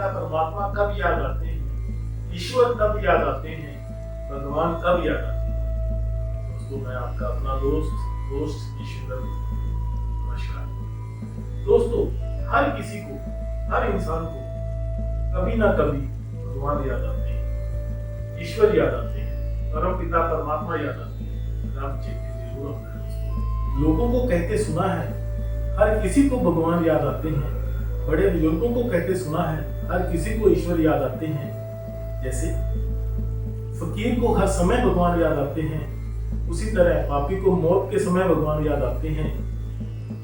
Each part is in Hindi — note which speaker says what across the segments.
Speaker 1: पिता परमात्मा कब याद आते हैं, ईश्वर कब याद आते हैं, भगवान कब याद आते हैं। दोस्तों, मैं आपका अपना दोस्त ईश्वर। नमस्कार दोस्तों, हर किसी को, हर इंसान को कभी ना कभी भगवान याद आते हैं, ईश्वर याद आते हैं, परम पिता परमात्मा याद आते हैं। आप चेते जरूर होना है दोस्तों। लोगों को कहते सुना है, हर किसी को भगवान याद आते हैं। बड़े बुजुर्गों को कहते सुना है, हर किसी को ईश्वर याद आते हैं। जैसे फकीर को हर समय भगवान याद आते हैं, उसी तरह पापी को मौत के समय भगवान याद आते हैं।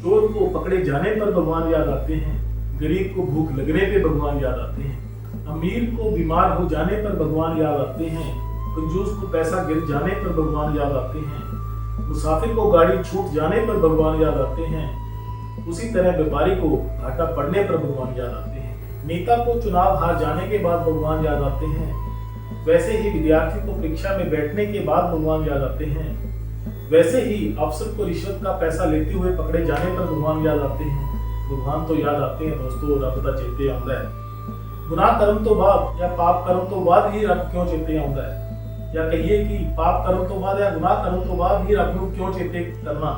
Speaker 1: चोर को पकड़े जाने पर भगवान याद आते हैं, गरीब को भूख लगने पे भगवान याद आते हैं, अमीर को बीमार हो जाने पर भगवान याद आते हैं, कंजूस को पैसा गिर जाने पर भगवान याद आते हैं, मुसाफिर को गाड़ी छूट जाने पर भगवान याद आते हैं, उसी तरह व्यापारी को घाटा पड़ने पर भगवान याद आते हैं, नेता को चुनाव हार जाने के बाद भगवान याद आते हैं, वैसे ही विद्यार्थी को परीक्षा में बैठने के बाद भगवान याद आते हैं, वैसे ही अफसर को रिश्वत का पैसा लेते हुए पकड़े जाने पर भगवान याद आते हैं। भगवान तो याद आते हैं दोस्तों, रब दा चेते आंदा है। गुनाह कर्म तो बाद या पाप कर्म तो बाद ही रब क्यों चेते आंदा है, या कहिए कि पाप कर्म तो बाद या गुनाह कर्म तो बाद ही रब नूं क्यों चेते करना।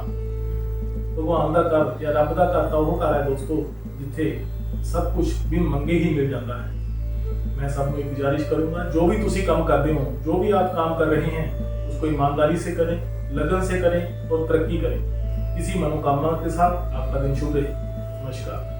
Speaker 1: भगवान दा कर या रब दा कर तां ओह घर है दोस्तों, जिथे सब कुछ बिन मंगे ही मिल जाता है। मैं सबको एक गुजारिश करूंगा, जो भी तुसी काम करते हो, जो भी आप काम कर रहे हैं, उसको ईमानदारी से करें, लगन से करें और तरक्की करें। इसी मनोकामना के साथ आपका दिन शुभ रहे। नमस्कार।